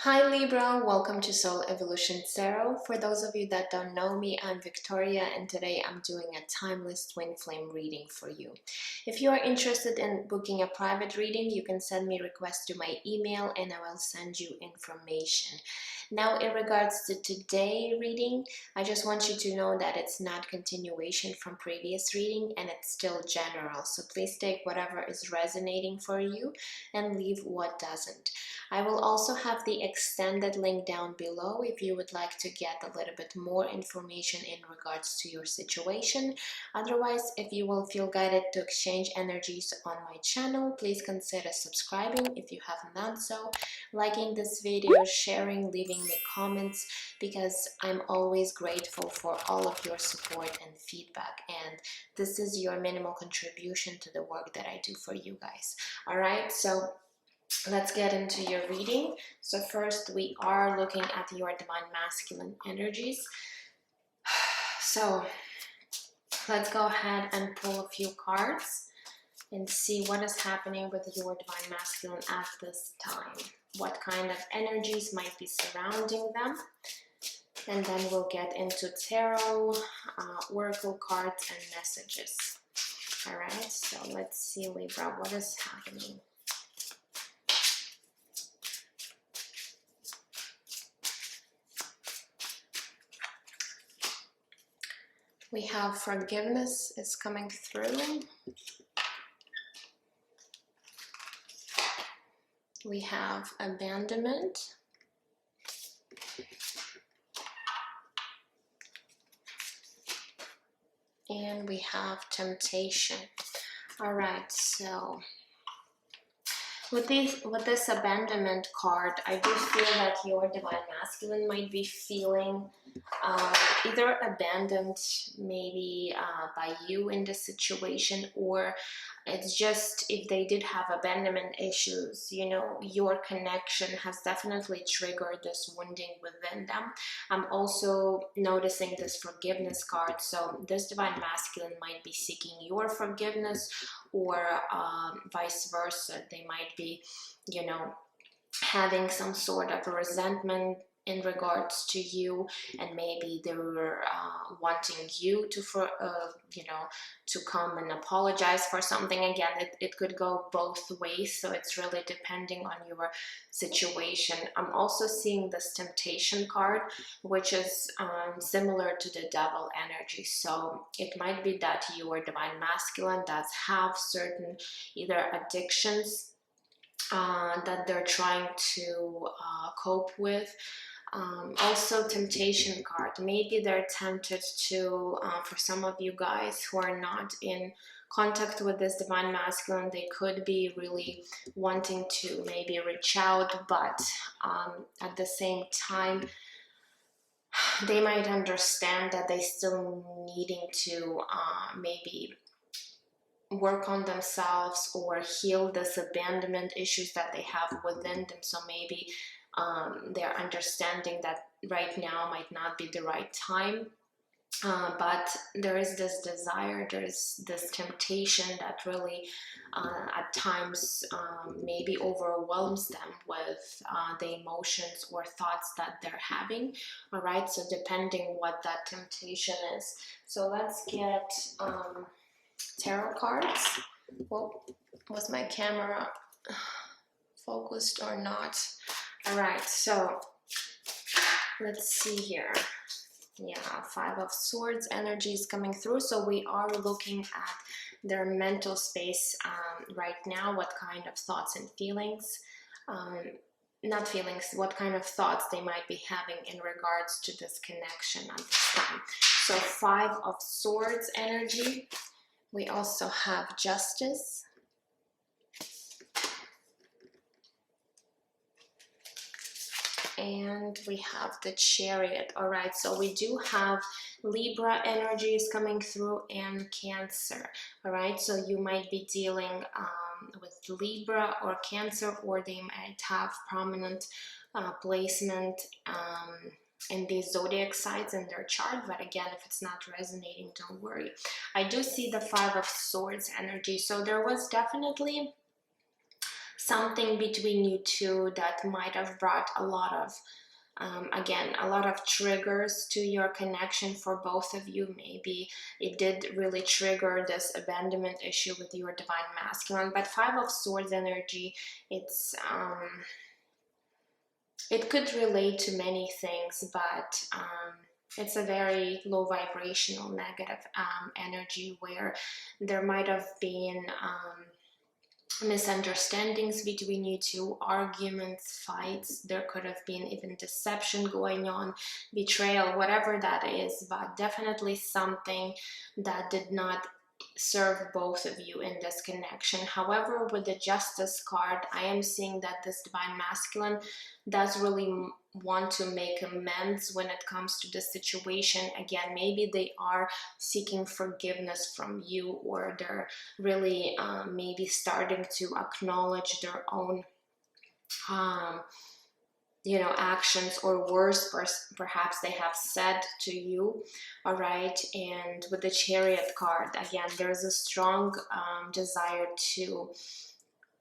Hi Libra, welcome to Soul Evolution Tarot. For those of you that don't know me, I'm Victoria and today I'm doing a timeless twin flame reading for you. If you are interested in booking a private reading, you can send me requests to my email and I will send you information. Now in regards to today's reading, I just want you to know that it's not continuation from previous reading and it's still general. So please take whatever is resonating for you and leave what doesn't. I will also have the extended link down below if you would like to get a little bit more information in regards to your situation. Otherwise, if you will feel guided to exchange energies on my channel, please consider subscribing if you haven't done so, liking this video, sharing, leaving me comments, because I'm always grateful for all of your support and feedback, and this is your minimal contribution to the work that I do for you guys. Alright, so let's get into your reading. So first we are looking at your divine masculine energies. So let's go ahead and pull a few cards and see what is happening with your divine masculine at this time. What kind of energies might be surrounding them. And then we'll get into tarot, oracle cards, and messages. Alright, so let's see, Libra, what is happening. We have forgiveness is coming through. We have abandonment. And we have temptation. All right, so with this abandonment card, I do feel that your divine masculine might be feeling either abandoned maybe by you in this situation, or it's just if they did have abandonment issues, you know, your connection has definitely triggered this wounding within them. I'm also noticing this forgiveness card, so this divine masculine might be seeking your forgiveness, or vice versa. They might be, you know, having some sort of a resentment in regards to you, and maybe they were wanting you to you know, to come and apologize for something. Again, it could go both ways, so it's really depending on your situation. I'm also seeing this temptation card, which is similar to the devil energy. So it might be that your divine masculine does have certain either addictions that they're trying to cope with. Also temptation card, maybe they're tempted to, for some of you guys who are not in contact with this divine masculine, they could be really wanting to maybe reach out, but at the same time they might understand that they still needing to maybe work on themselves or heal this abandonment issues that they have within them. So maybe they're understanding that right now might not be the right time, but there is this desire, there is this temptation that really at times maybe overwhelms them with the emotions or thoughts that they're having. All right, so depending what that temptation is. So let's get tarot cards. Well, was my camera focused or not? All right, so let's see here. Yeah, Five of Swords energy is coming through. So we are looking at their mental space right now. What kind of thoughts and feelings, not feelings, what kind of thoughts they might be having in regards to this connection at this time. So Five of Swords energy. We also have Justice. And we have the Chariot. All right, so we do have Libra energies coming through and Cancer. All right, so you might be dealing with Libra or Cancer, or they might have prominent placement in these zodiac signs in their chart. But again, if it's not resonating, don't worry. I do see the Five of Swords energy, so there was definitely something between you two that might have brought a lot of again, a lot of triggers to your connection for both of you. Maybe it did really trigger this abandonment issue with your divine masculine. But Five of Swords energy, it could relate to many things, but it's a very low vibrational negative energy where there might have been misunderstandings between you two, arguments, fights. There could have been even deception going on, betrayal, whatever that is, but definitely something that did not serve both of you in this connection. However, with the Justice card, I am seeing that this divine masculine does really want to make amends when it comes to the situation. Again, maybe they are seeking forgiveness from you, or they're really maybe starting to acknowledge their own actions or words perhaps they have said to you. All right, and with the Chariot card, again, there's a strong desire to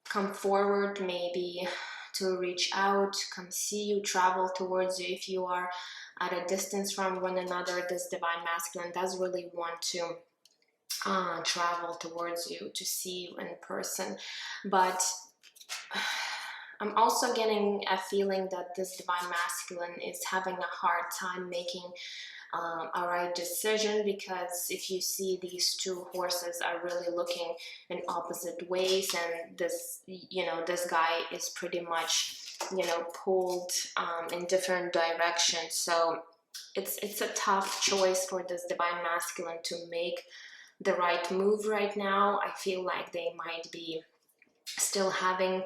come forward, maybe to reach out, come see you, travel towards you. If you are at a distance from one another, this divine masculine does really want to travel towards you, to see you in person. But I'm also getting a feeling that this divine masculine is having a hard time making a right decision, because if you see, these two horses are really looking in opposite ways, and this guy is pretty much pulled in different directions. So it's a tough choice for this divine masculine to make the right move right now. I feel like they might be still having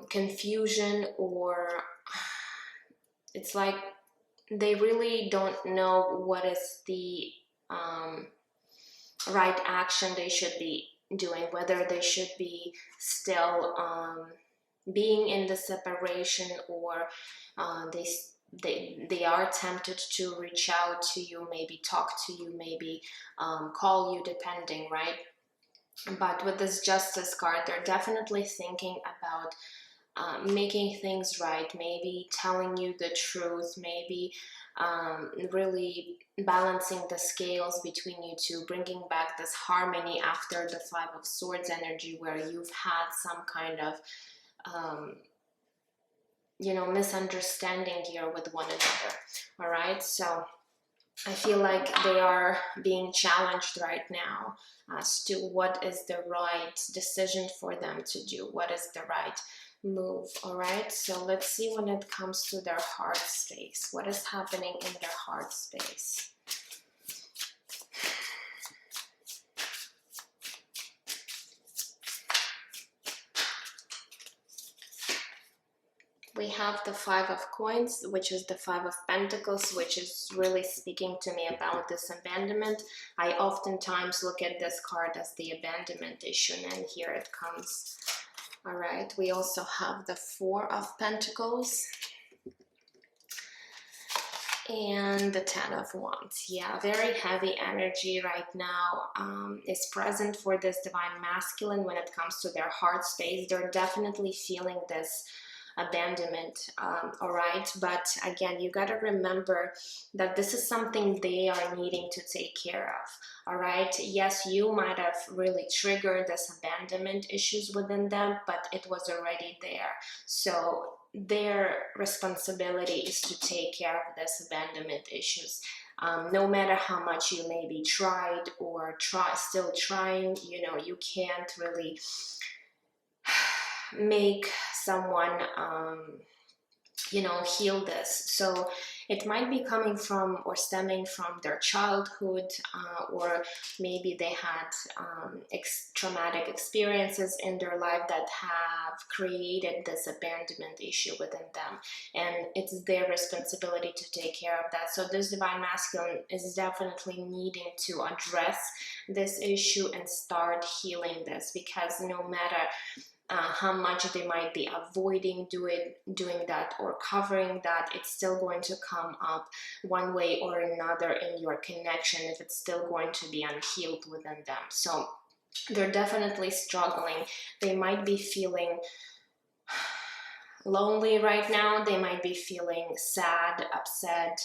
confusion, or it's like they really don't know what is the right action they should be doing, whether they should be still being in the separation, or they are tempted to reach out to you, maybe talk to you, maybe call you, depending, right? But with this Justice card, they're definitely thinking about making things right, maybe telling you the truth, maybe really balancing the scales between you two, bringing back this harmony after the Five of Swords energy, where you've had some kind of misunderstanding here with one another. All right, so I feel like they are being challenged right now as to what is the right decision for them to do, what is the right move. All right, so let's see when it comes to their heart space. What is happening in their heart space? We have the Five of Coins, which is the Five of Pentacles, which is really speaking to me about this abandonment. I oftentimes look at this card as the abandonment issue, and here it comes. All right, we also have the Four of Pentacles and the Ten of Wands. Yeah, very heavy energy right now is present for this divine masculine when it comes to their heart space. They're definitely feeling this abandonment. All right, but again, you got to remember that this is something they are needing to take care of. All right, yes, you might have really triggered this abandonment issues within them, but it was already there. So their responsibility is to take care of this abandonment issues. No matter how much you maybe tried or still trying, you can't really make someone heal this. So it might be coming from or stemming from their childhood, or maybe they had traumatic experiences in their life that have created this abandonment issue within them, and it's their responsibility to take care of that. So this divine masculine is definitely needing to address this issue and start healing this, because no matter how much they might be avoiding doing that or covering that, it's still going to come up one way or another in your connection if it's still going to be unhealed within them. So they're definitely struggling. They might be feeling lonely right now. They might be feeling sad, upset.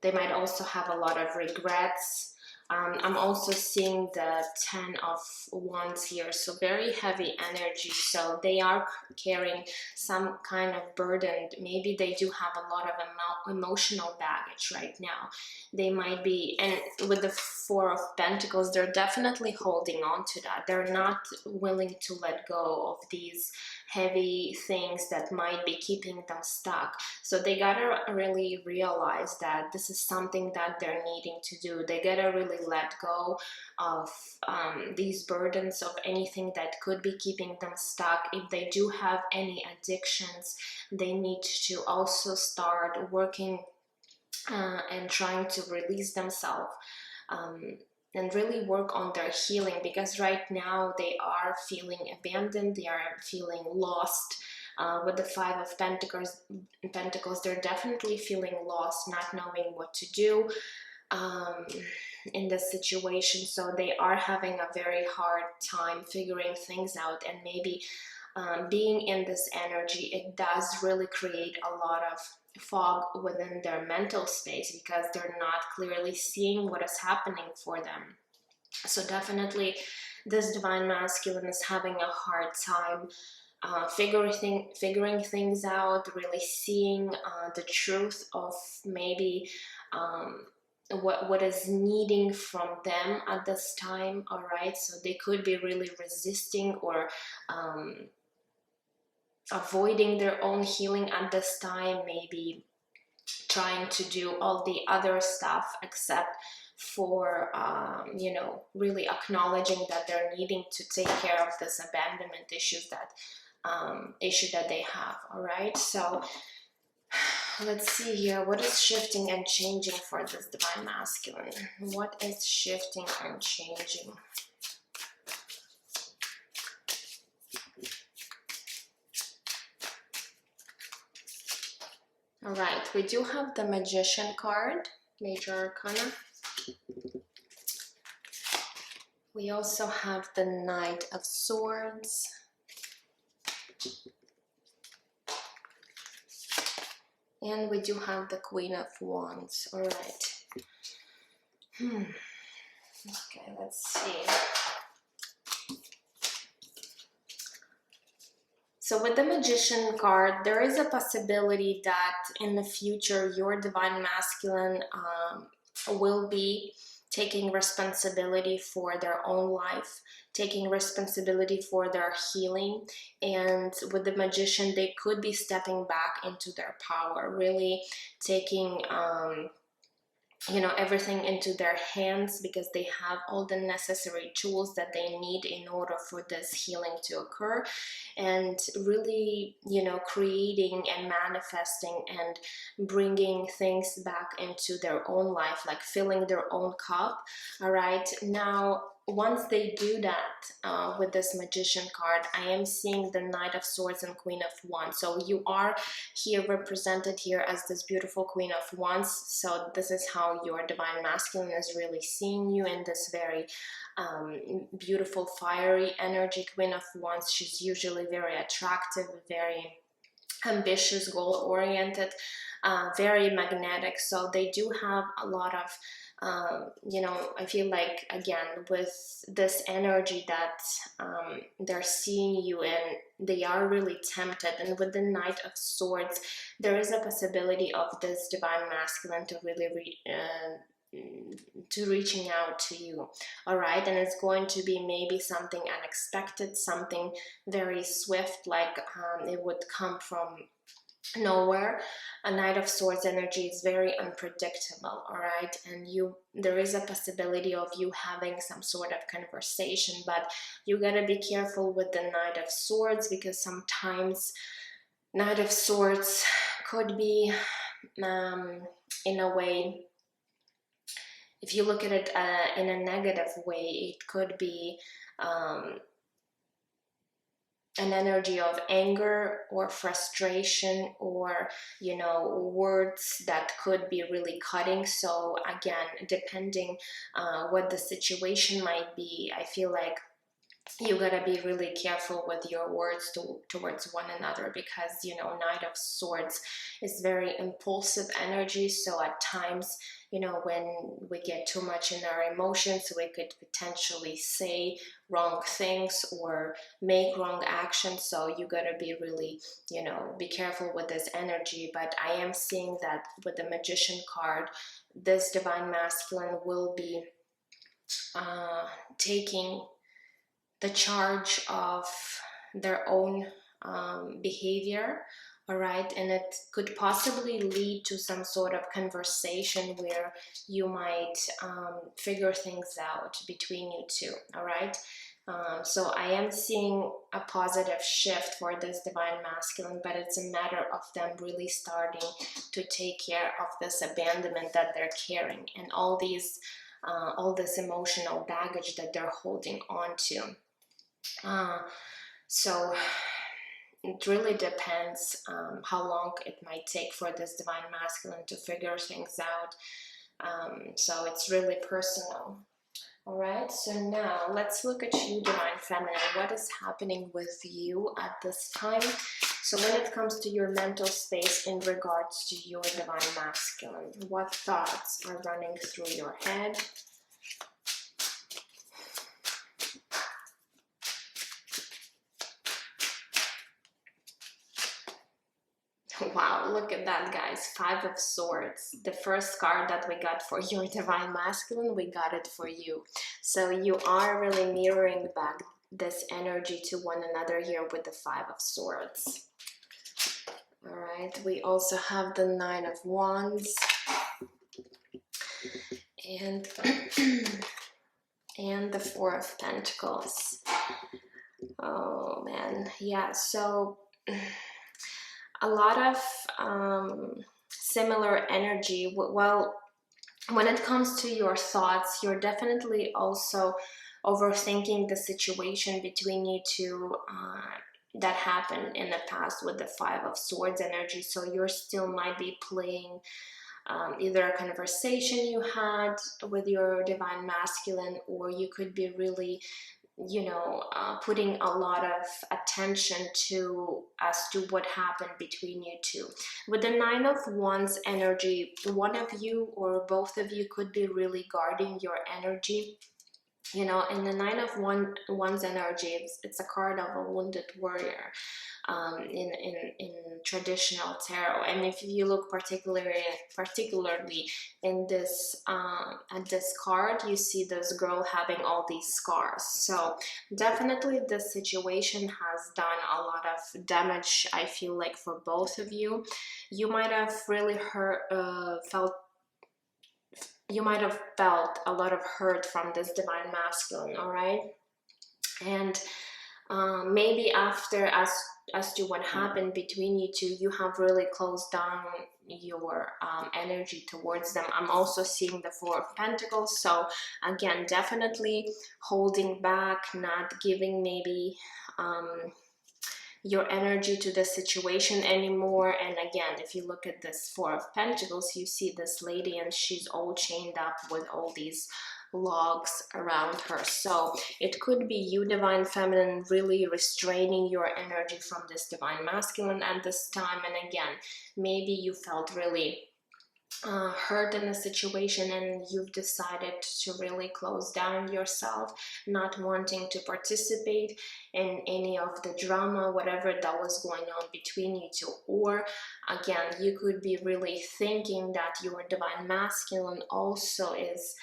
They might also have a lot of regrets. I'm also seeing the 10 of Wands here, so very heavy energy. So they are carrying some kind of burden. Maybe they do have a lot of emotional baggage right now. They might be, and with the 4 of Pentacles, they're definitely holding on to that. They're not willing to let go of these heavy things that might be keeping them stuck. So they gotta really realize that this is something that they're needing to do. They gotta really let go of these burdens, of anything that could be keeping them stuck. If they do have any addictions, they need to also start working and trying to release themselves. And really work on their healing, because right now they are feeling abandoned, they are feeling lost. With the 5 of Pentacles, they're definitely feeling lost, not knowing what to do in this situation. So they are having a very hard time figuring things out, and maybe being in this energy, it does really create a lot of fog within their mental space, because they're not clearly seeing what is happening for them. So definitely this Divine Masculine is having a hard time figuring things out, really seeing the truth of maybe what is needing from them at this time. All right, so they could be really resisting or avoiding their own healing at this time, maybe trying to do all the other stuff except for you know, really acknowledging that they're needing to take care of this abandonment issues that issue that they have. All right, so let's see here, what is shifting and changing for this Divine Masculine? What is shifting and changing? All right, we do have the Magician card, Major Arcana. We also have the Knight of Swords. And we do have the Queen of Wands. All right. Okay, let's see. So with the Magician card, there is a possibility that in the future your Divine Masculine will be taking responsibility for their own life, taking responsibility for their healing. And with the Magician, they could be stepping back into their power, really taking you know, everything into their hands, because they have all the necessary tools that they need in order for this healing to occur, and really, you know, creating and manifesting and bringing things back into their own life, like filling their own cup. All right, now once they do that with this Magician card, I am seeing the Knight of Swords and Queen of Wands. So you are here represented here as this beautiful Queen of Wands. So this is how your Divine Masculine is really seeing you, in this very beautiful fiery energy. Queen of Wands, she's usually very attractive, very ambitious, goal-oriented, very magnetic. So they do have a lot of you know, I feel like, again, with this energy that they're seeing you in, they are really tempted. And with the Knight of Swords, there is a possibility of this Divine Masculine to really reaching out to you. All right, and it's going to be maybe something unexpected, something very swift, like it would come from nowhere. A Knight of Swords energy is very unpredictable. All right, and there is a possibility of you having some sort of conversation, but you gotta be careful with the Knight of Swords, because sometimes Knight of Swords could be in a way, if you look at it in a negative way, it could be an energy of anger or frustration, or you know, words that could be really cutting. So again, depending what the situation might be, I feel like you gotta be really careful with your words towards one another, because you know, Knight of Swords is very impulsive energy. So at times, you know, when we get too much in our emotions, we could potentially say wrong things or make wrong actions. So you gotta be really, you know, be careful with this energy. But I am seeing that with the Magician card, this Divine Masculine will be taking the charge of their own behavior. All right, and it could possibly lead to some sort of conversation where you might figure things out between you two. All right, so I am seeing a positive shift for this Divine Masculine, but it's a matter of them really starting to take care of this abandonment that they're carrying, and all this emotional baggage that they're holding on to. So it really depends how long it might take for this Divine Masculine to figure things out. So it's really personal. All right, so now let's look at you, Divine Feminine. What is happening with you at this time? So when it comes to your mental space in regards to your Divine Masculine, what thoughts are running through your head? Wow, look at that, guys. Five of Swords. The first card that we got for your Divine Masculine, we got it for you. So you are really mirroring back this energy to one another here with the Five of Swords. All right, we also have the Nine of Wands. And, and the Four of Pentacles. Oh, man. Yeah, so a lot of similar energy. Well, when it comes to your thoughts, you're definitely also overthinking the situation between you two that happened in the past with the Five of Swords energy. So you still might be playing either a conversation you had with your Divine Masculine, or you could be really, you know, putting a lot of attention to as to what happened between you two. With the Nine of Wands energy, one of you or both of you could be really guarding your energy. You know, in the Nine of Wands energy, it's a card of a wounded warrior in traditional tarot. And if you look particularly in this at this card, you see this girl having all these scars. So definitely this situation has done a lot of damage, I feel like, for both of you. You might have really felt a lot of hurt from this Divine Masculine. All right, and maybe after, as to what happened between you two, you have really closed down your energy towards them. I'm also seeing the Four of Pentacles. So again, definitely holding back, not giving maybe your energy to the situation anymore. And again, if you look at this Four of Pentacles, you see this lady and she's all chained up with all these logs around her. So it could be you, Divine Feminine, really restraining your energy from this Divine Masculine at this time. And again, maybe you felt really hurt in the situation and you've decided to really close down yourself, not wanting to participate in any of the drama, whatever that was going on between you two. Or again, you could be really thinking that your Divine Masculine also is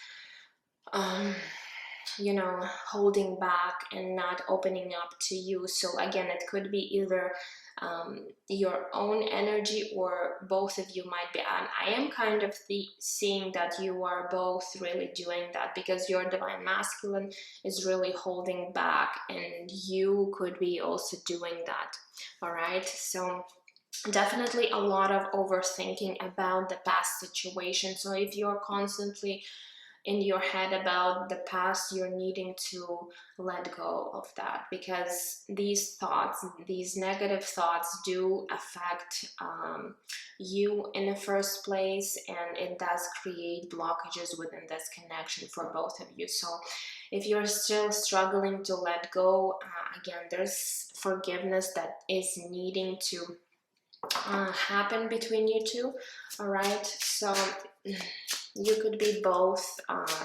you know, holding back and not opening up to you. So again, it could be either your own energy, or both of you might be. And I am kind of seeing that you are both really doing that, because your Divine Masculine is really holding back and you could be also doing that. All right, so definitely a lot of overthinking about the past situation. So if you're constantly in your head about the past, you're needing to let go of that, because these thoughts, these negative thoughts do affect you in the first place, and it does create blockages within this connection for both of you. So if you're still struggling to let go, again, there's forgiveness that is needing to happen between you two. All right, so you could be both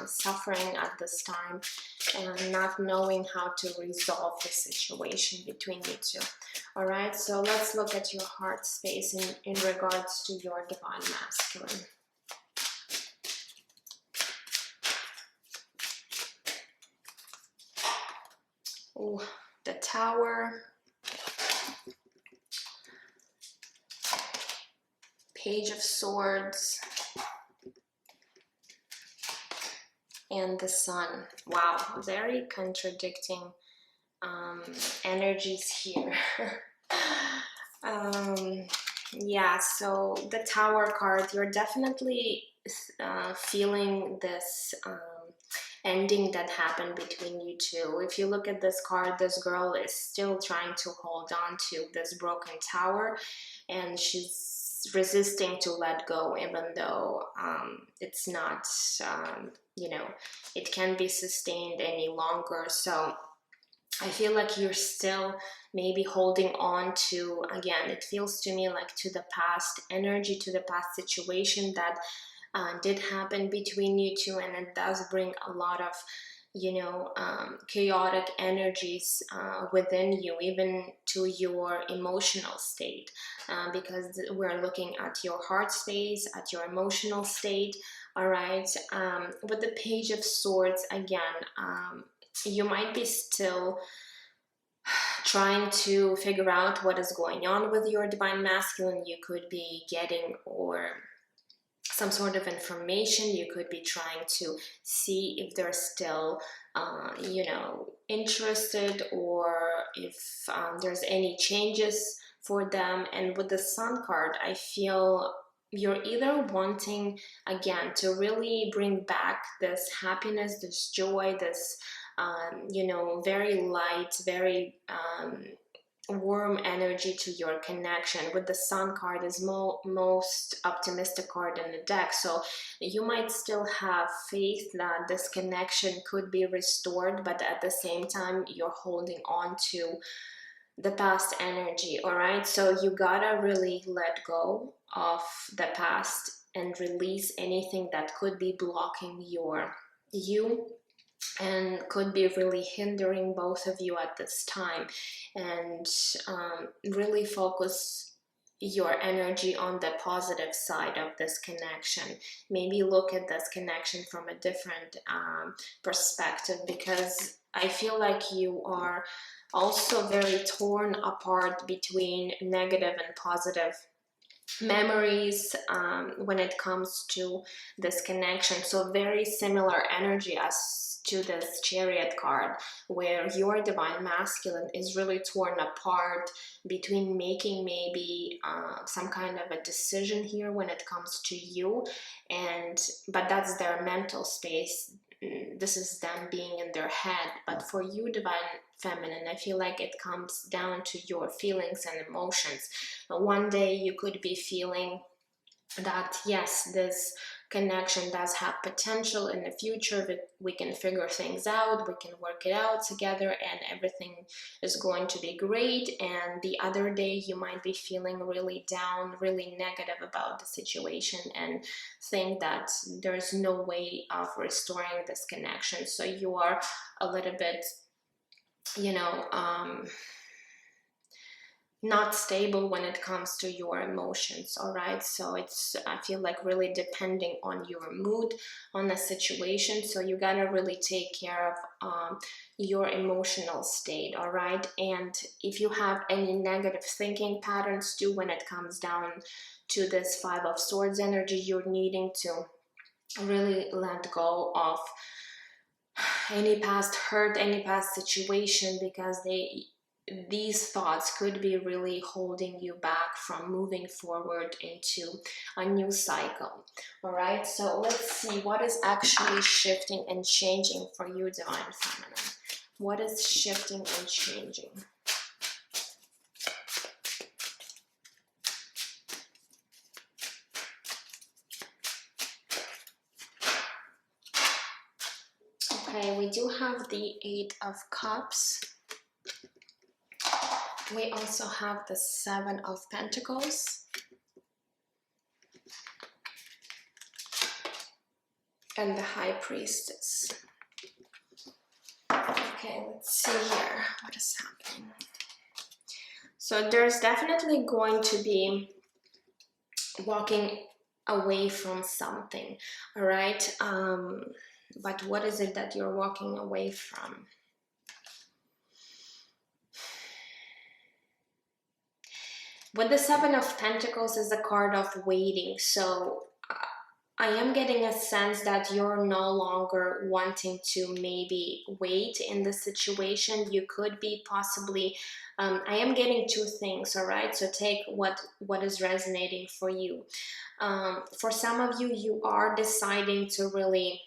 suffering at this time and not knowing how to resolve the situation between you two. All right, so let's look at your heart space in regards to your divine masculine. Oh, the Tower, Page of Swords, and the Sun. Wow, very contradicting energies here. Yeah, so the Tower card, you're definitely feeling this ending that happened between you two. If you look at this card, this girl is still trying to hold on to this broken tower, and she's resisting to let go, even though it's not, you know, it can't be sustained any longer. So I feel like you're still maybe holding on to, again, it feels to me like to the past energy, to the past situation that did happen between you two, and it does bring a lot of, you know, chaotic energies within you, even to your emotional state, because we're looking at your heart space, at your emotional state. All right, with the Page of Swords, again, you might be still trying to figure out what is going on with your divine masculine. You could be getting or some sort of information. You could be trying to see if they're still you know, interested, or if there's any changes for them. And with the Sun card, I feel you're either wanting, again, to really bring back this happiness, this joy, this you know, very light, very warm energy to your connection. With the Sun card is most optimistic card in the deck, so you might still have faith that this connection could be restored, but at the same time you're holding on to the past energy. All right, so you gotta really let go of the past and release anything that could be blocking you and could be really hindering both of you at this time. And really focus your energy on the positive side of this connection. Maybe look at this connection from a different perspective, because I feel like you are also very torn apart between negative and positive memories when it comes to this connection. So very similar energy as to this Chariot card, where your divine masculine is really torn apart between making maybe some kind of a decision here when it comes to you, and but that's their mental space. This is them being in their head. But for you, divine feminine, I feel like it comes down to your feelings and emotions. One day you could be feeling that yes, this connection does have potential in the future, that we can figure things out, we can work it out together, and everything is going to be great. And the other day you might be feeling really down, really negative about the situation, and think that there's no way of restoring this connection. So you are a little bit, you know, not stable when it comes to your emotions. All right, so it's, I feel like, really depending on your mood, on the situation. So you gotta really take care of your emotional state. All right, and if you have any negative thinking patterns too, when it comes down to this Five of Swords energy, you're needing to really let go of any past hurt, any past situation, because these thoughts could be really holding you back from moving forward into a new cycle. All right, so let's see what is actually shifting and changing for you, Divine Feminine. What is shifting and changing? Okay, we do have the Eight of Cups. We also have the Seven of Pentacles. And the High Priestess. Okay, let's see here. What is happening? So there's definitely going to be walking away from something, all right? But what is it that you're walking away from? With the Seven of Pentacles is a card of waiting. So I am getting a sense that you're no longer wanting to maybe wait in the situation. You could be possibly, I am getting two things, all right? So take what is resonating for you. For some of you, you are deciding to really,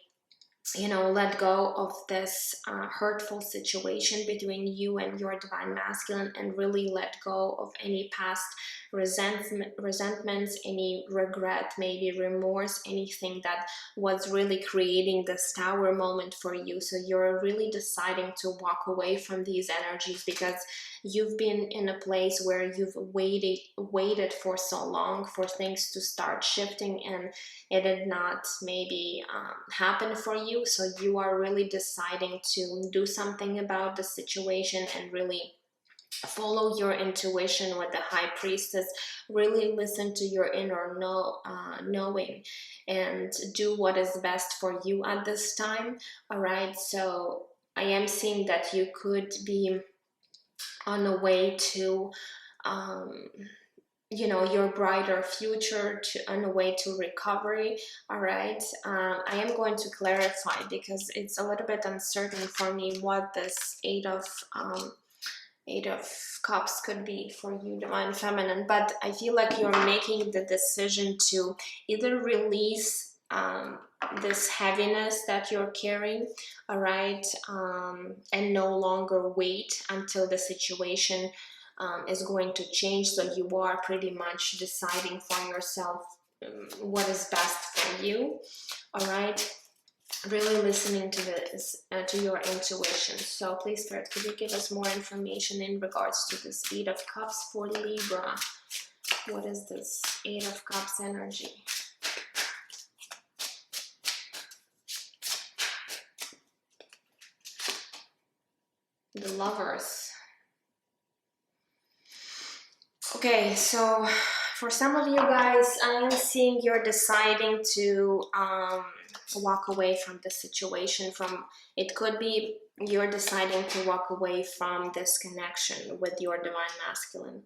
let go of this hurtful situation between you and your Divine Masculine, and really let go of any past resentments, any regret, maybe remorse, anything that was really creating this tower moment for you. So you're really deciding to walk away from these energies because you've been in a place where you've waited for so long for things to start shifting, and it did not maybe happen for you. So you are really deciding to do something about the situation and really follow your intuition with the High Priestess. Really listen to your inner knowing and do what is best for you at this time. All right, so I am seeing that you could be on a way to your brighter future, on a way to recovery. All right, I am going to clarify because it's a little bit uncertain for me what this Eight of Cups could be for you, Divine Feminine. But I feel like you're making the decision to either release this heaviness that you're carrying, all right, and no longer wait until the situation is going to change. So you are pretty much deciding for yourself what is best for you, all right? Really listening to this, to your intuition. So please, Spirit, could you give us more information in regards to this Eight of Cups for Libra? What is this Eight of Cups energy? The Lovers. Okay, so for some of you guys, I am seeing you're deciding to walk away from the situation. It could be you're deciding to walk away from this connection with your Divine Masculine.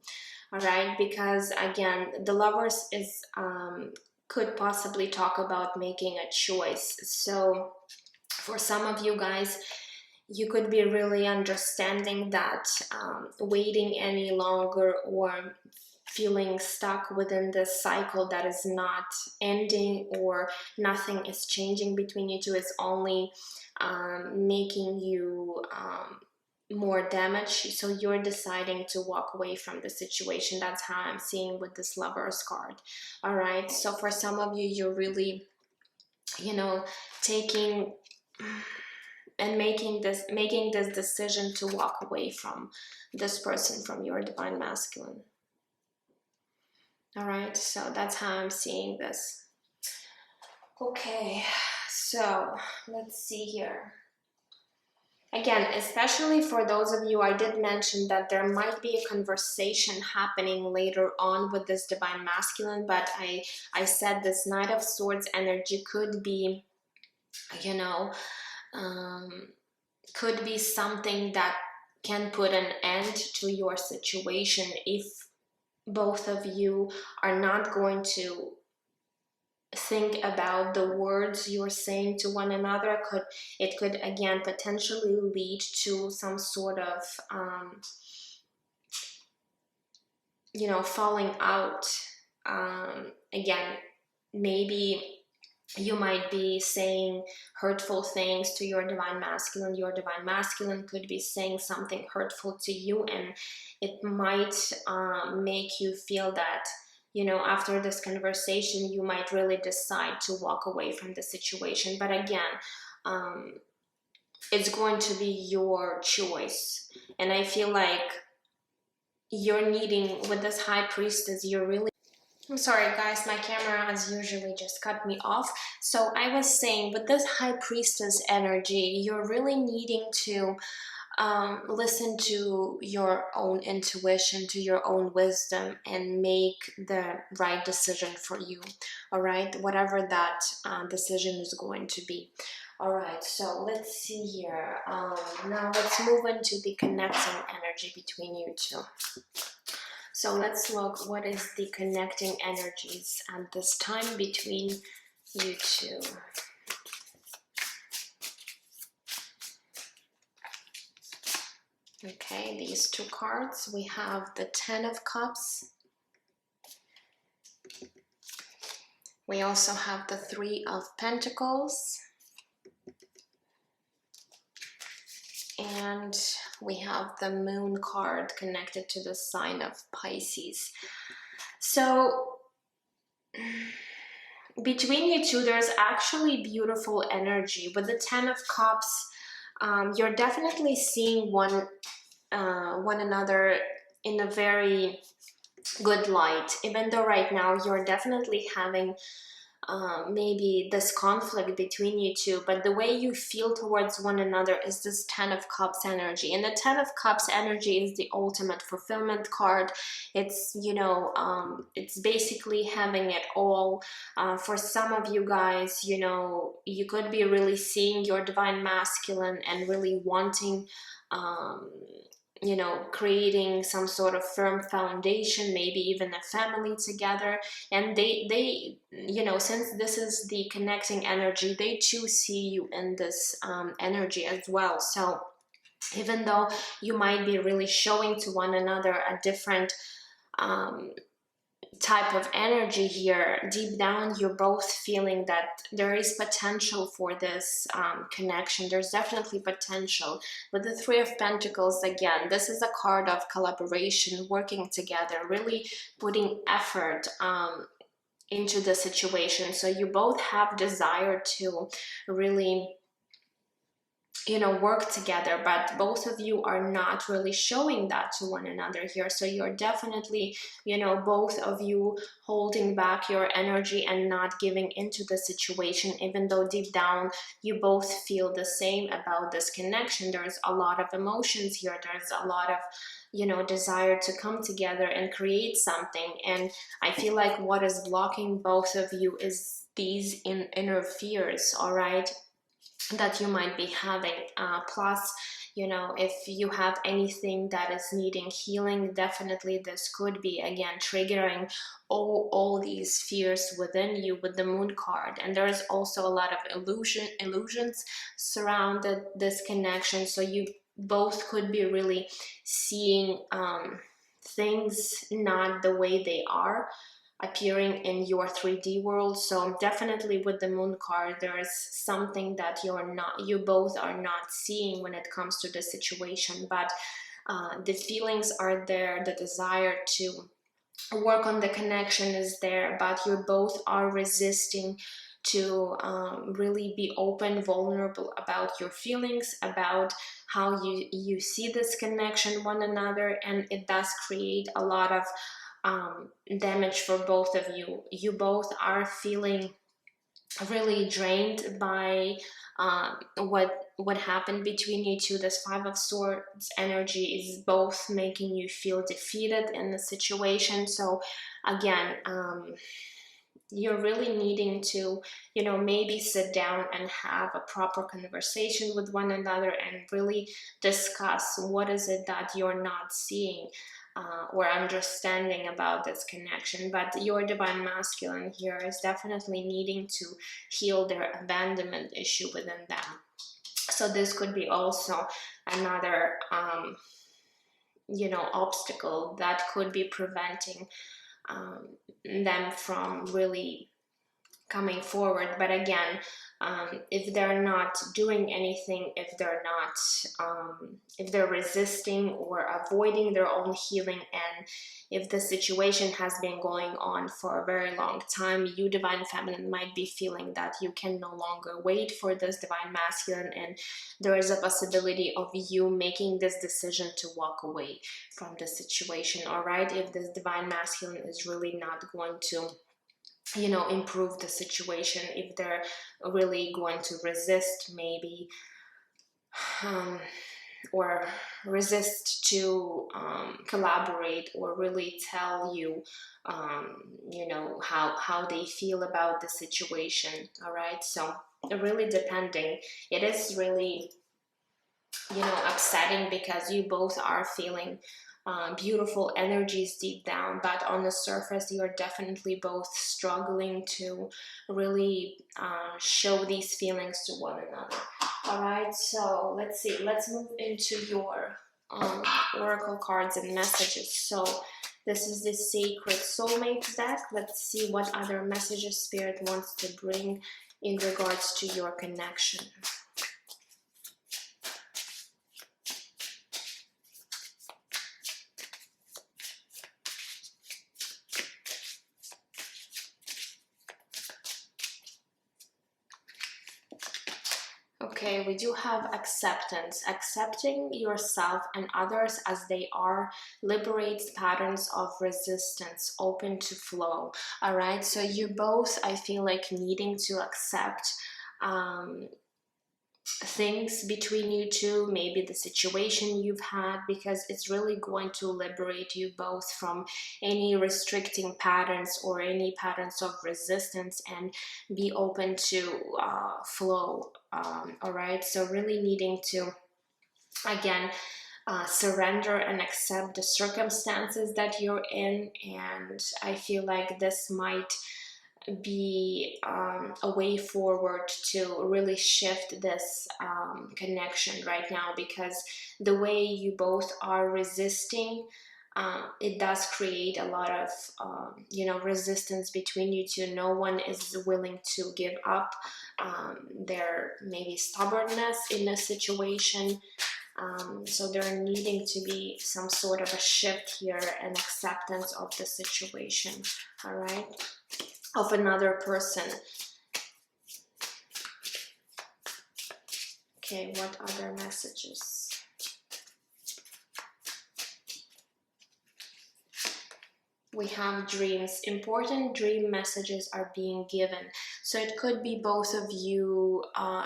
All right, because again, the Lovers is could possibly talk about making a choice. So for some of you guys, you could be really understanding that waiting any longer or feeling stuck within this cycle that is not ending or nothing is changing between you two is only making you more damage. So you're deciding to walk away from the situation. That's how I'm seeing with this Lovers card. All right, so for some of you, you're really taking and making this decision to walk away from this person, from your Divine Masculine. All right, so that's how I'm seeing this. Okay, so let's see here. Again, especially for those of you, I did mention that there might be a conversation happening later on with this Divine Masculine, but I said this Knight of Swords energy could be, could be something that can put an end to your situation if both of you are not going to think about the words you're saying to one another. It could again potentially lead to some sort of you know, falling out. Again, maybe you might be saying hurtful things to your divine masculine. Your divine masculine could be saying something hurtful to you, and it might make you feel that, you know, after this conversation, you might really decide to walk away from the situation. But again, it's going to be your choice. And I feel like you're needing, with this high priestess, you're really, I'm sorry guys, my camera as usually just cut me off. So I was saying, with this high priestess energy, you're really needing to listen to your own intuition, to your own wisdom, and make the right decision for you. All right, whatever that decision is going to be. All right, so let's see here. Now let's move into the connecting energy between you two. So let's look, what is the connecting energies at this time between you two? Okay, these two cards. We have the Ten of Cups. We also have the Three of Pentacles. And we have the Moon card connected to the sign of Pisces. So between you two, there's actually beautiful energy. With the Ten of Cups, you're definitely seeing one another in a very good light, even though right now you're definitely having maybe this conflict between you two, but the way you feel towards one another is this Ten of Cups energy. And the Ten of Cups energy is the ultimate fulfillment card. It's, you know, it's basically having it all. For some of you guys, you know, you could be really seeing your divine masculine and really wanting you know, creating some sort of firm foundation, maybe even a family together. And they you know, since this is the connecting energy, they too see you in this energy as well. So even though you might be really showing to one another a different type of energy here, deep down you're both feeling that there is potential for this connection. There's definitely potential. With the Three of Pentacles, again, this is a card of collaboration, working together, really putting effort into the situation. So you both have desire to really, you know, work together, but both of you are not really showing that to one another here. So you're definitely, you know, both of you holding back your energy and not giving into the situation, even though deep down you both feel the same about this connection. There's a lot of emotions here. There's a lot of, you know, desire to come together and create something. And I feel like what is blocking both of you is these inner fears, all right, that you might be having. Plus, you know, if you have anything that is needing healing, definitely this could be, again, triggering all these fears within you with the Moon card. And there's also a lot of illusions surrounded this connection. So you both could be really seeing things not the way they are, appearing in your 3D world. So definitely with the Moon card, there is something that you both are not seeing when it comes to the situation, but the feelings are there, the desire to work on the connection is there, but you both are resisting to really be open, vulnerable about your feelings, about how you see this connection one another. And it does create a lot of damage for both of you. You both are feeling really drained by what happened between you two. This Five of Swords energy is both making you feel defeated in the situation. So again, you're really needing to, you know, maybe sit down and have a proper conversation with one another and really discuss what is it that you're not seeing or understanding about this connection. But your divine masculine here is definitely needing to heal their abandonment issue within them. So this could be also another you know, obstacle that could be preventing them from really coming forward. But again, if they're not doing anything, if they're not, if they're resisting or avoiding their own healing, and if the situation has been going on for a very long time, you divine feminine might be feeling that you can no longer wait for this divine masculine, and there is a possibility of you making this decision to walk away from the situation. All right, if this divine masculine is really not going to, you know, improve the situation, if they're really going to resist maybe, or resist to collaborate or really tell you, you know, how they feel about the situation. All right, so really depending, it is really, you know, upsetting because you both are feeling beautiful energies deep down, but on the surface you are definitely both struggling to really show these feelings to one another. All right, so let's see, let's move into your oracle cards and messages. So this is the Sacred Soulmates deck. Let's see what other messages Spirit wants to bring in regards to your connection. Okay, we do have acceptance. Accepting yourself and others as they are liberates patterns of resistance, open to flow. All right, so you both, I feel like, needing to accept things between you two, maybe the situation you've had, because it's really going to liberate you both from any restricting patterns or any patterns of resistance, and be open to flow. All right, so really needing to, again, surrender and accept the circumstances that you're in. And I feel like this might be a way forward to really shift this connection right now, because the way you both are resisting, it does create a lot of you know, resistance between you two. No one is willing to give up their maybe stubbornness in a situation. So there needing to be some sort of a shift here and acceptance of the situation. All right, of another person. Okay, what other messages? We have dreams. Important dream messages are being given. So it could be both of you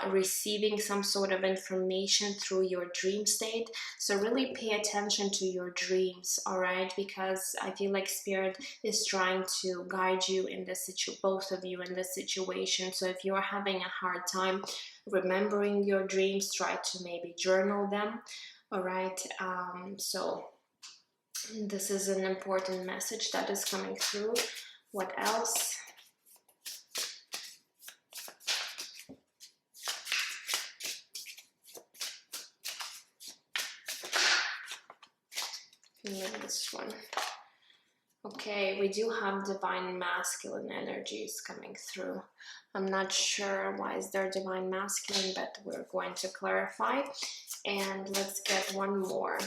receiving some sort of information through your dream state. So really pay attention to your dreams, all right? Because I feel like Spirit is trying to guide you in this situation, both of you in this situation. So if you're having a hard time remembering your dreams, try to maybe journal them, all right? So this is an important message that is coming through. What else? And then this one. Okay, we do have divine masculine energies coming through. I'm not sure why is there divine masculine, but we're going to clarify. And let's get one more.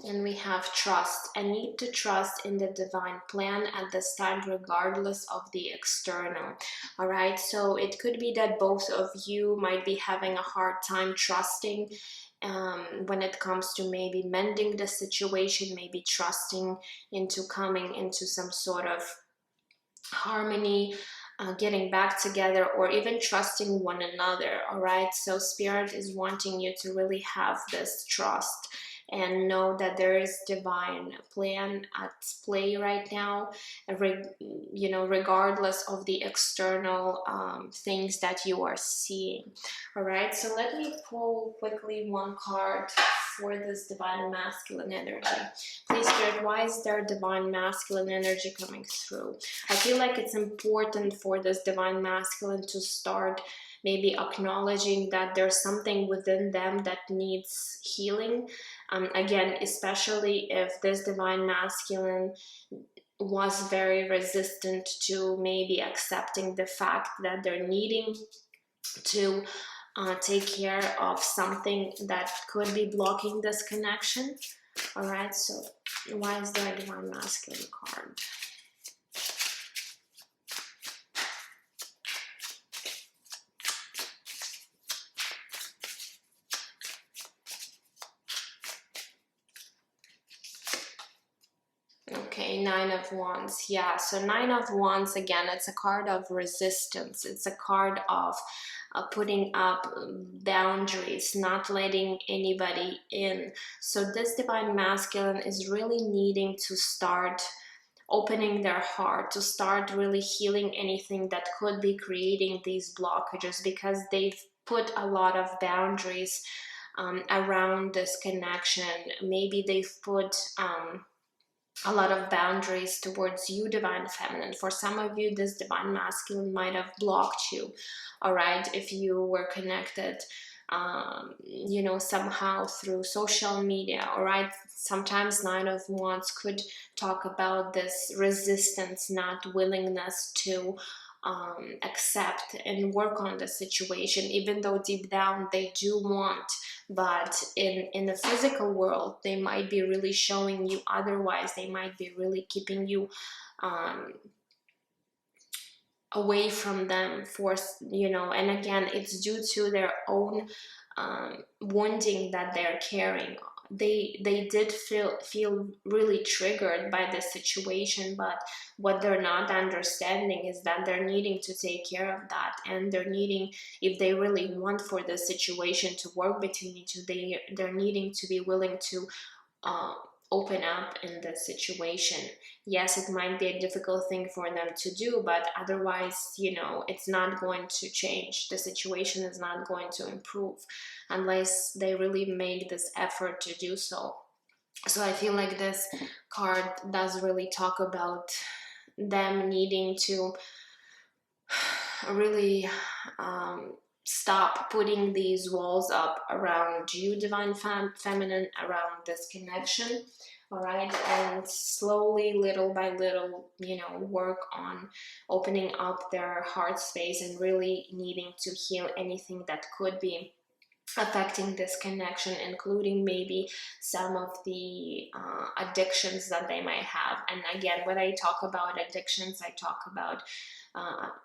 And we have trust. I need to trust in the divine plan at this time, regardless of the external. All right, so it could be that both of you might be having a hard time trusting when it comes to maybe mending the situation, maybe trusting into coming into some sort of harmony, getting back together, or even trusting one another. All right, so Spirit is wanting you to really have this trust and know that there is divine plan at play right now, you know, regardless of the external things that you are seeing. All right, so let me pull quickly one card for this divine masculine energy. Please, Spirit, why is there divine masculine energy coming through? I feel like it's important for this divine masculine to start maybe acknowledging that there's something within them that needs healing. Again, especially if this divine masculine was very resistant to maybe accepting the fact that they're needing to take care of something that could be blocking this connection. All right, so why is there a divine masculine card? Okay, Nine of Wands. Yeah, so Nine of Wands, again, it's a card of resistance. It's a card of putting up boundaries, not letting anybody in. So this divine masculine is really needing to start opening their heart, to start really healing anything that could be creating these blockages, because they've put a lot of boundaries around this connection. Maybe they've put a lot of boundaries towards you, divine feminine. For some of you, this divine masculine might have blocked you. All right, if you were connected you know, somehow through social media. All right, sometimes Nine of Wands could talk about this resistance, not willingness to accept and work on the situation, even though deep down they do want. But in the physical world, they might be really showing you otherwise. They might be really keeping you away from them, for, you know, and again, it's due to their own wounding that they're carrying. They did feel really triggered by this situation, but what they're not understanding is that they're needing to take care of that, and they're needing, if they really want for the situation to work between you two, they're needing to be willing to open up in this situation. Yes, it might be a difficult thing for them to do, but otherwise, you know, it's not going to change. The situation is not going to improve unless they really make this effort to do so. So I feel like this card does really talk about them needing to really stop putting these walls up around you, divine feminine, around this connection. All right, and slowly, little by little, you know, work on opening up their heart space and really needing to heal anything that could be affecting this connection, including maybe some of the addictions that they might have. And again, when I talk about addictions, I talk about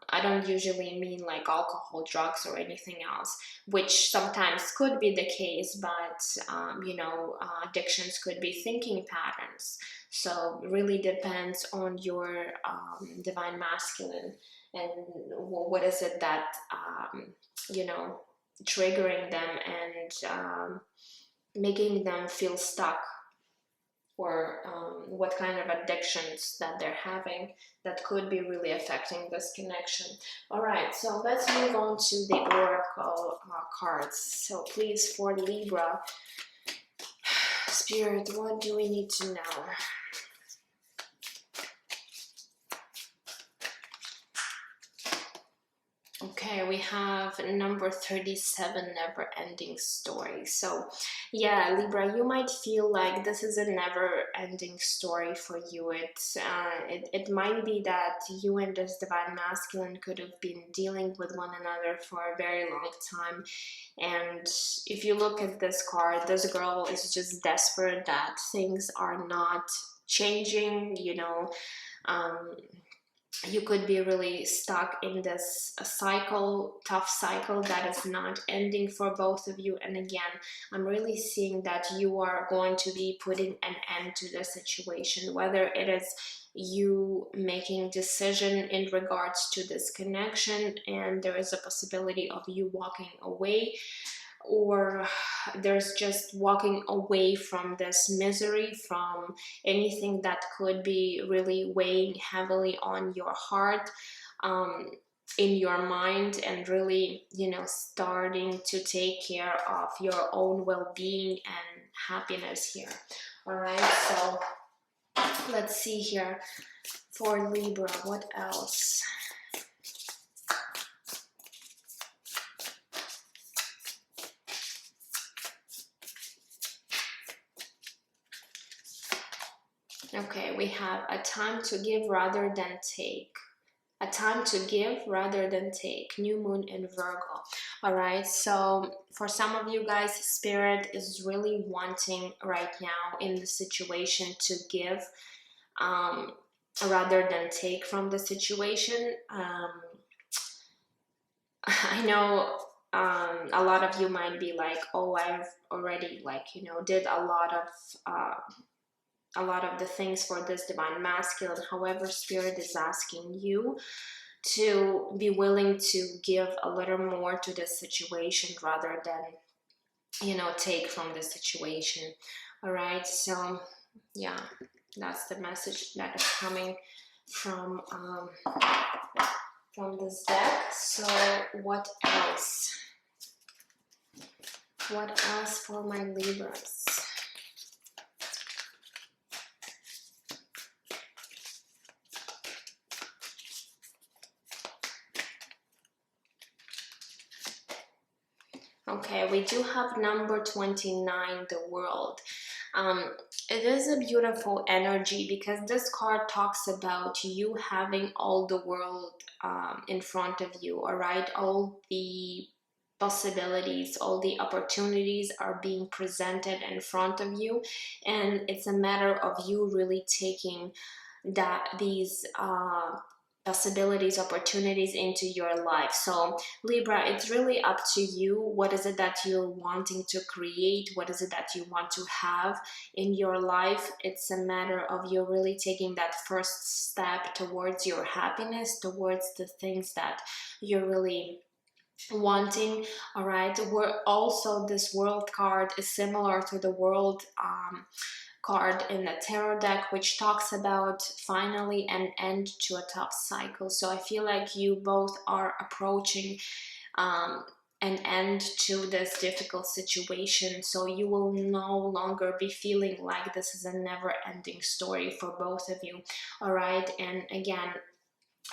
I don't usually mean like alcohol, drugs, or anything else, which sometimes could be the case, but you know, addictions could be thinking patterns. So it really depends on your divine masculine and what is it that you know, triggering them and making them feel stuck, or what kind of addictions that they're having that could be really affecting this connection. All right, so let's move on to the oracle cards. So please, for Libra, Spirit, what do we need to know? Okay, we have number 37, never-ending story. So yeah, Libra, you might feel like this is a never-ending story for you. It might be that you and this divine masculine could have been dealing with one another for a very long time. And if you look at this card, this girl is just desperate that things are not changing, you know. You could be really stuck in this tough cycle that is not ending for both of you. And again, I'm really seeing that you are going to be putting an end to the situation, whether it is you making decision in regards to this connection and there is a possibility of you walking away, or there's just walking away from this misery, from anything that could be really weighing heavily on your heart, in your mind, and really, you know, starting to take care of your own well-being and happiness here. All right, so let's see here for Libra, what else? Okay, we have a time to give rather than take. A time to give rather than take. New moon in Virgo. All right, so for some of you guys, Spirit is really wanting right now in the situation to give rather than take from the situation. I know a lot of you might be like, oh, I've already, like, you know, did a lot of the things for this divine masculine. However, Spirit is asking you to be willing to give a little more to this situation rather than, you know, take from the situation. All right, so yeah, that's the message that is coming from this deck. So what else? What else for my Libras? Okay, we do have number 29, the World. It is a beautiful energy because this card talks about you having all the world in front of you, all right? All the possibilities, all the opportunities are being presented in front of you, and it's a matter of you really taking these possibilities, opportunities into your life. So Libra, it's really up to you. What is it that you're wanting to create? What is it that you want to have in your life? It's a matter of you really taking that first step towards your happiness, towards the things that you're really wanting. All right, we're also, this World card is similar to the World card in the tarot deck, which talks about finally an end to a tough cycle. So I feel like you both are approaching an end to this difficult situation, so you will no longer be feeling like this is a never-ending story for both of you. All right, and again,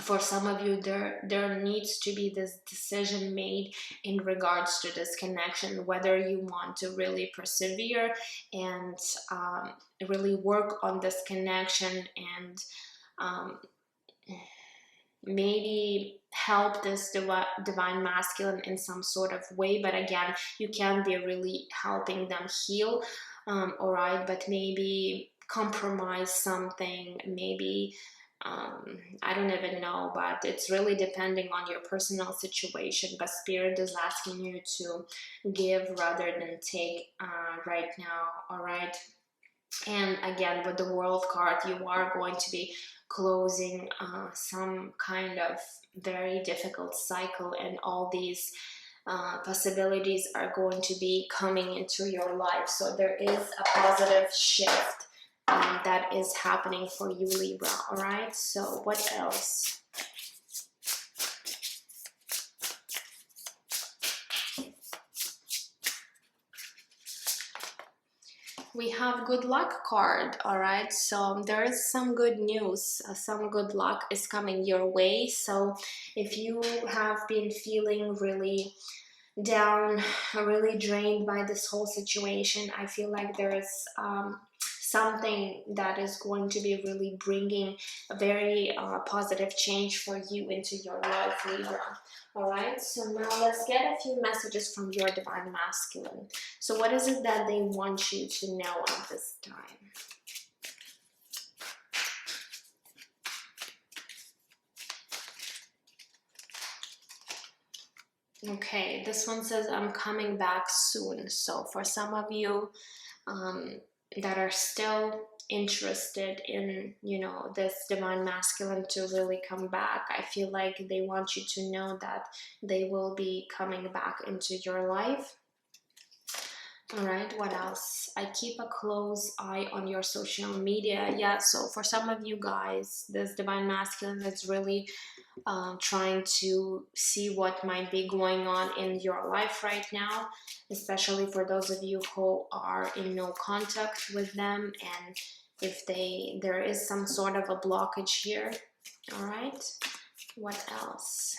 for some of you, there needs to be this decision made in regards to this connection, whether you want to really persevere and really work on this connection and maybe help this divine masculine in some sort of way. But again, you can be really helping them heal, all right, but maybe compromise something, maybe I don't even know, but it's really depending on your personal situation. But Spirit is asking you to give rather than take right now, all right? And again, with the World card, you are going to be closing some kind of very difficult cycle, and all these possibilities are going to be coming into your life. So there is a positive shift that is happening for you, Libra. All right, so what else? We have good luck card. All right, so there is some good news, some good luck is coming your way. So if you have been feeling really down, really drained by this whole situation, I feel like there is something that is going to be really bringing a very positive change for you into your life, Libra. All right, so now let's get a few messages from your divine masculine. So what is it that they want you to know at this time? Okay, this one says, I'm coming back soon. So for some of you that are still interested in, you know, this divine masculine to really come back, I feel like they want you to know that they will be coming back into your life. All right, what else? I keep a close eye on your social media. Yeah, so for some of you guys, this divine masculine is really trying to see what might be going on in your life right now, especially for those of you who are in no contact with them, and if there is some sort of a blockage here. All right, what else?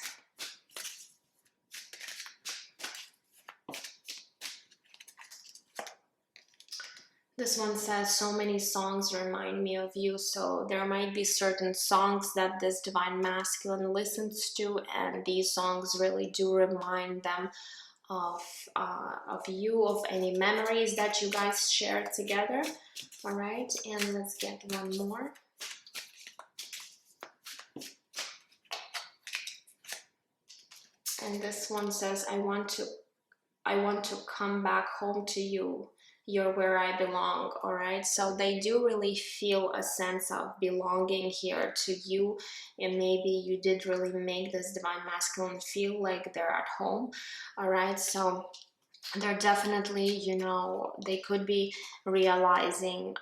This one says, so many songs remind me of you. So there might be certain songs that this divine masculine listens to, and these songs really do remind them of you, of any memories that you guys shared together. All right, and let's get one more. And this one says, I want to come back home to you. You're where I belong. All right, so they do really feel a sense of belonging here to you, and maybe you did really make this divine masculine feel like they're at home. All right, so they're definitely, you know, they could be realizing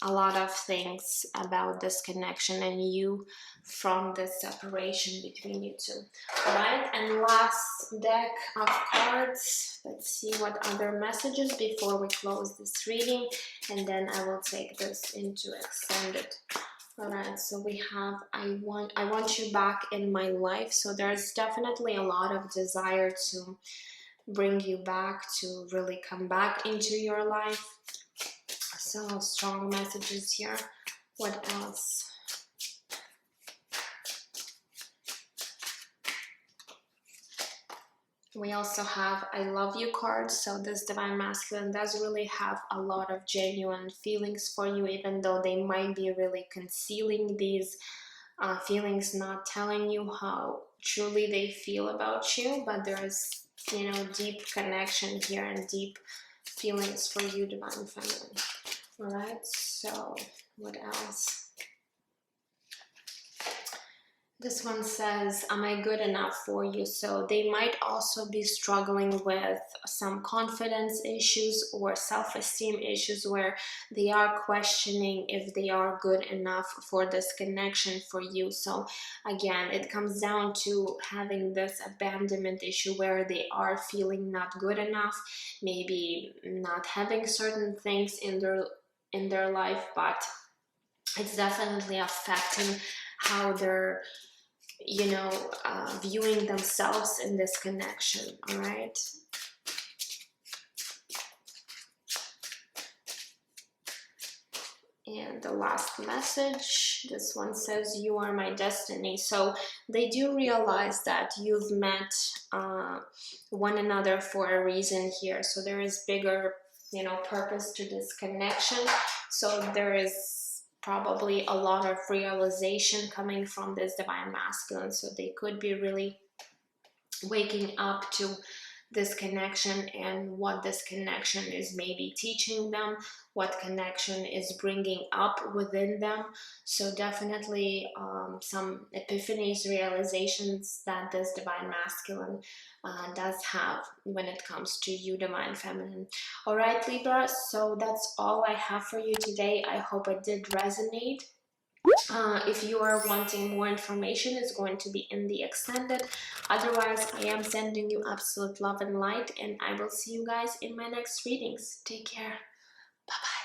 a lot of things about this connection and you from this separation between you two. All right, and last deck of cards. Let's see what other messages before we close this reading, and then I will take this into extended. All right, so we have, I want you back in my life. So there's definitely a lot of desire to bring you back, to really come back into your life. So strong messages here. What else? We also have I love you cards. So this divine masculine does really have a lot of genuine feelings for you, even though they might be really concealing these feelings, not telling you how truly they feel about you, but there's, you know, deep connection here and deep feelings for you, divine feminine. All right, so what else? This one says, am I good enough for you? So they might also be struggling with some confidence issues or self-esteem issues where they are questioning if they are good enough for this connection for you. So again, it comes down to having this abandonment issue where they are feeling not good enough, maybe not having certain things in their life, but it's definitely affecting how they're, you know, viewing themselves in this connection. All right, and the last message, this one says, you are my destiny. So they do realize that you've met one another for a reason here. So there is bigger, you know, purpose to this connection. So there is probably a lot of realization coming from this divine masculine. So they could be really waking up to this connection and what this connection is maybe teaching them, what connection is bringing up within them. So definitely some epiphanies, realizations that this divine masculine does have when it comes to you, divine feminine. All right, Libra, so that's all I have for you today. I hope it did resonate. If you are wanting more information, it's going to be in the extended. Otherwise, I am sending you absolute love and light, and I will see you guys in my next readings. Take care. Bye bye.